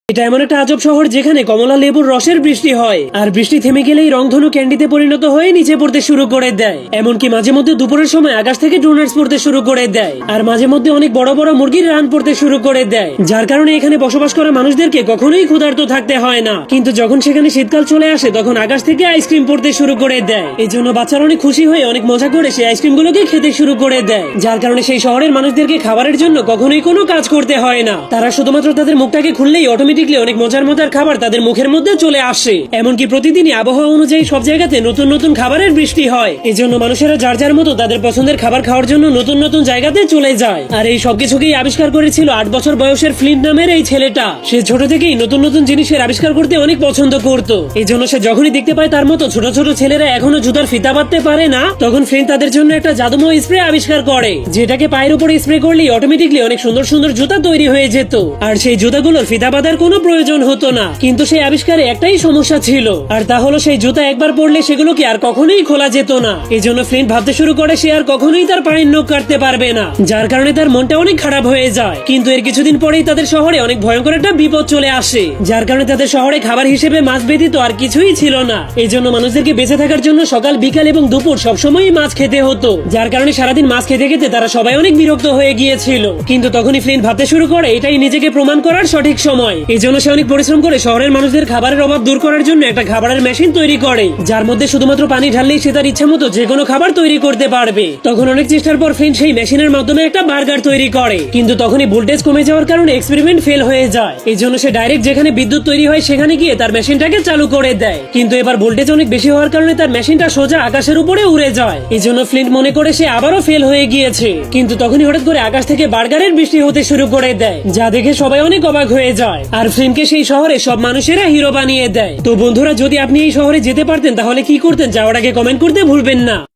এটা এমন একটা আজব শহর যেখানে কমলা লেবুর রসের বৃষ্টি হয় আর বৃষ্টি থেমে গেলেই রংধনু ক্যান্ডিতে পরিণত হয়ে নিচে পড়তে শুরু করে দেয়। এমনকি মাঝে মধ্যে দুপুরের সময় আকাশ থেকে ডোনাটস পড়তে শুরু করে দেয় আর মাঝে মধ্যে অনেক বড় বড় মুরগির রান পড়তে শুরু করে দেয়, যার কারণে এখানে বসবাস করা মানুষদেরকে কখনোই ক্ষুধার্ত থাকতে হয় না। কিন্তু যখন সেখানে শীতকাল চলে আসে তখন আকাশ থেকে আইসক্রিম পড়তে শুরু করে দেয়। এই জন্য বাচ্চারা অনেক খুশি হয়ে অনেক মজা করে সেই আইসক্রিম গুলোকে খেতে শুরু করে দেয়, যার কারণে সেই শহরের মানুষদেরকে খাবারের জন্য কখনোই কোনো কাজ করতে হয় না। তারা শুধুমাত্র তাদের মুখটাকে খুললেই অটোমেটিকলি অনেক মজার খাবার তাদের মুখের মধ্যে চলে আসে। এমনকি প্রতিদিনই আবহাওয়া অনুযায়ী সব জায়গাতে নতুন নতুন খাবারের বৃষ্টি হয়। এই জন্য মানুষেরা যার যার মতো তাদের পছন্দের খাবার খাওয়ার জন্য নতুন নতুন জায়গাতে চলে যায়। আর এই সবকিছুকেই আবিষ্কার করেছিল 8 বছর বয়সের ফ্লিন্ট নামের এই ছেলেটা। সে ছোট থেকেই নতুন নতুন জিনিসের আবিষ্কার করতে অনেক পছন্দ করত। এই জন্য সে যখনই দেখতে পায় তার মতো ছোট ছোট ছেলেরা এখনো জুতার ফিতা বাঁধতে পারে না, তখন ফ্লিন্ট তাদের জন্য একটা জাদুময় স্প্রে আবিষ্কার করে, যেটাকে পায়ের উপরে স্প্রে করলেই অটোমেটিকলি অনেক সুন্দর সুন্দর জুতা তৈরি হয়ে যেত। আর সেই জুতাগুলোর ফিতা বাঁধার কোনো প্রয়োজন হতো না। কিন্তু সেই আবিষ্কারে একটাই সমস্যা ছিল, আর তা হলো সেই জুতা একবার পরলে সেগুলোকে আর কখনোই খোলা যেত না। এই জন্য ফ্লিন্ট ভাবতে শুরু করে সে আর কখনোই তার পায়ের নখ কাটতে পারবে না, যার কারণে তার মনটা অনেক খারাপ হয়ে যায়। কিন্তু এর কিছুদিন পরেই তাদের শহরে অনেক ভয়ঙ্কর একটা বিপদ চলে আসে, যার কারণে তাদের শহরে খাবার হিসেবে মাছ ব্যতীত আর কিছুই ছিল না। এই জন্য মানুষদেরকে বেঁচে থাকার জন্য সকাল বিকাল এবং দুপুর সবসময়ই মাছ খেতে হতো, যার কারণে সারাদিন মাছ খেতে খেতে তারা সবাই অনেক বিরক্ত হয়ে গিয়েছিল। কিন্তু তখনই ফ্লিন্ট ভাবতে শুরু করে এটাই নিজেকে প্রমাণ করার সঠিক সময়। এই জন্য সে অনেক পরিশ্রম করে শহরের মানুষদের খাবারের অভাব দূর করার জন্য একটা খাবারের মেশিন তৈরি করে, যার মধ্যে শুধুমাত্র পানি ঢাললেই সে তার ইচ্ছা মতো যে কোনো খাবার তৈরি করতে পারবে। তখন অনেক চেষ্টার পর ফ্লিন্ট সেই মেশিনের মাধ্যমে একটা বার্গার তৈরি করে, কিন্তু তখনই ভোল্টেজ কমে যাওয়ার কারণে এক্সপেরিমেন্ট ফেল হয়ে যায়। এই জন্য সে ডাইরেক্ট যেখানে বিদ্যুৎ তৈরি হয় সেখানে গিয়ে তার মেশিনটাকে চালু করে দেয়। কিন্তু এবার ভোল্টেজ অনেক বেশি হওয়ার কারণে তার মেশিনটা সোজা আকাশের উপরে উড়ে যায়। এই জন্য ফ্লিন্ট মনে করে সে আবারও ফেল হয়ে গিয়েছে। কিন্তু তখনই হঠাৎ করে আকাশ থেকে বার্গারের বৃষ্টি হতে শুরু করে দেয়, যা দেখে সবাই অনেক অবাক হয়ে যায়। আর ফ্লিন্টকে সেই শহরে সব মানুষেরা হিরো বানিয়ে দেয়। তো বন্ধুরা, যদি আপনি এই শহরে যেতে পারতেন তাহলে কি করতেন? যাওয়ার আগে কমেন্ট করতে ভুলবেন না।